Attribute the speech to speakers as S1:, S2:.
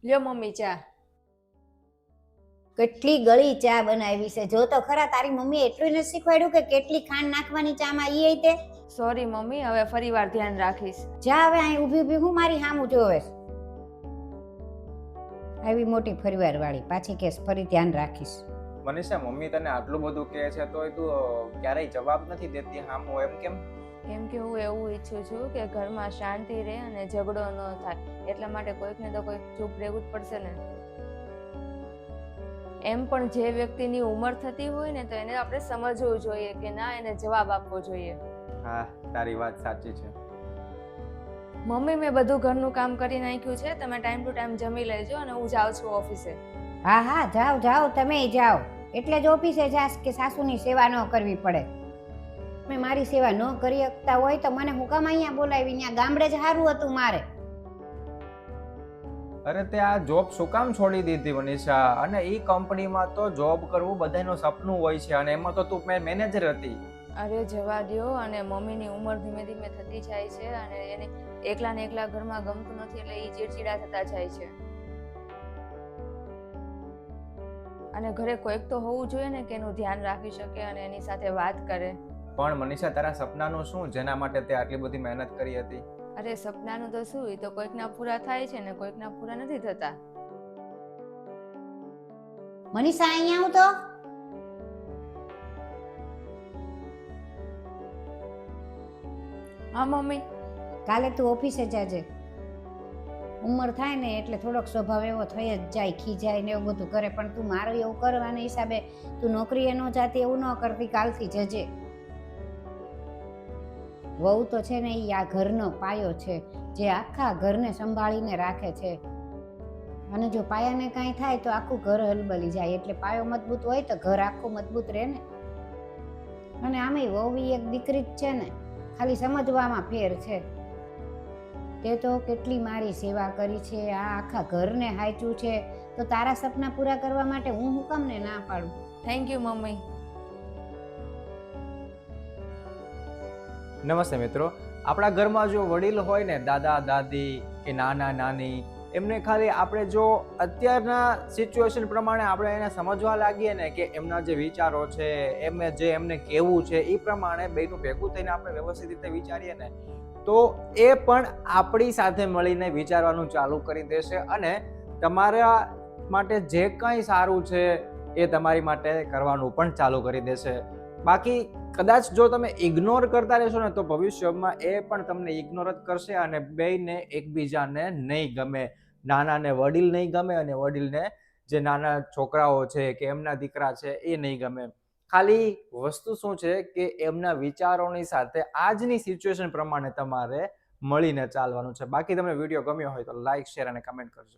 S1: લ્યો મમ્મી ચા.
S2: કેટલી ગળી ચા બનાવી છે જો તો ખરા. તારી મમ્મી એટલું નથી શીખવાડ્યું કે કેટલી ખાંડ નાખવાની ચામાં ઈ તે?
S1: સોરી મમ્મી, હવે ફરીવાર ધ્યાન રાખીશ.
S2: જા હવે અહીં ઊભી ઊભી હું મારી સામું જોવે. આવી મોટી ફરીવાર વાળી પાછી કેસ ફરી ધ્યાન રાખીશ.
S3: મનીષા, મમ્મી તને આટલું બધું કહે છે તોય તું ક્યારેય જવાબ નથી દેતી હામો, એમ કેમ?
S1: કેમ કે હું એવું ઈચ્છું છું કે ઘરમાં શાંતિ રહે અને ઝઘડો ન થાય, એટલા માટે કોઈકને તો કોઈક ચૂપ રહેવું જ પડશે ને. એમ પણ જે વ્યક્તિની ઉંમર થતી હોય ને તો એને આપણે સમજવું જોઈએ કે ના, એને જવાબ આપવો જોઈએ.
S3: હા, તારી વાત સાચી છે.
S1: મમ્મી, મેં બધું ઘરનું કામ કરી નાખ્યું છે, તમે ટાઈમ ટુ ટાઈમ જમી લેજો અને હું જાઉં છું ઓફિસે.
S2: હા હા, જાઓ જાઓ, તમે જાઓ. એટલે જ ઓફિસે જાસ કે સાસુની સેવા ન કરવી પડે. તમે મારી સેવા ન કરી શકતા હોય તો મને હું કામ અહીંયા બોલાવી? અહીંયા ગામડે જ સારું હતું મારે.
S3: અરે તે આ જોબ શું કામ છોડી દીધી મનીષા? અને ઈ કંપનીમાં તો જોબ કરવું બધાનું સપનું હોય છે, અને એમાં તો તું મેનેજર હતી.
S1: અરે જવા દ્યો. અને મમ્મીની ઉંમર ધીમે ધીમે થતી જાય છે અને એને એકલા ને એકલા ઘરમાં ગમતું નથી, એટલે એ ચીડચીડા થતા જાય છે. અને ઘરે કોઈક તો હોવું જોઈએ ને કે એનું ધ્યાન રાખી શકે અને એની સાથે વાત કરે.
S3: પણ મનીષા, તારા સપનાનું શું જેના માટે તે આટલી બધી મહેનત કરી હતી?
S1: અરે સપનાનું તો શું, એ તો કોઈકના પૂરા થાય છે ને કોઈકના પૂરા નથી થતા.
S2: મનીષા, અહીંયા આવું તો.
S1: હા મમ્મી.
S2: કાલે તું ઓફિસે જાજે. ઉંમર થાય ને એટલે થોડોક સ્વભાવ એવો થઈ જ જાય, ખીજાય ને એવું બધું કરે, પણ તું મારું એવું કરવાના હિસાબે તું નોકરીએ ન જાતી એવું ન કરતી. કાલથી જજે. વહુ તો છે ને એ આ ઘરનો પાયો છે, જે આખા ઘરને સંભાળીને રાખે છે. અને જો પાયાને કાંઈ થાય તો આખું ઘર હલબલી જાય. એટલે પાયો મજબૂત હોય તો ઘર આખું મજબૂત રહે ને. અને આમેય વહુ એક દીકરી જ છે ને, ખાલી સમજવામાં ફેર છે. તે તો કેટલી મારી સેવા કરી છે, આ આખા ઘરને હાચું છે, તો તારા સપના પૂરા કરવા માટે હું શું કામ ને ના પાડું?
S1: Thank you mummy.
S3: નમસ્તે મિત્રો. આપણા ઘરમાં જો વડીલ હોય ને, દાદા દાદી કે નાના નાની, એમને ખાલી આપણે જો અત્યારના સિચ્યુએશન પ્રમાણે આપણે એને સમજવા લાગીએ ને કે એમના જે વિચારો છે, એમને કહેવું છે, એ પ્રમાણે બેનું ભેગું થઈને આપણે વ્યવસ્થિત રીતે વિચારીએ ને, તો એ પણ આપણી સાથે મળીને વિચારવાનું ચાલુ કરી દેશે અને તમારા માટે જે કંઈ સારું છે એ તમારી માટે કરવાનું પણ ચાલુ કરી દેશે. બાકી કદાચ જો તમે ઇગ્નોર કરતા રહેશો ને, તો ભવિષ્યમાં એ પણ તમને ઇગ્નોર જ કરશે અને બેયને એકબીજાને નહીં ગમે. નાનાને વડીલ નહીં ગમે અને વડીલને જે નાના છોકરાઓ છે કે એમના દીકરા છે એ નહીં ગમે. ખાલી વસ્તુ શું છે કે એમના વિચારોની સાથે આજની સિચ્યુએશન પ્રમાણે તમારે મળીને ચાલવાનું છે. બાકી તમને વિડીયો ગમ્યો હોય તો લાઈક, શેર અને કમેન્ટ કરજો.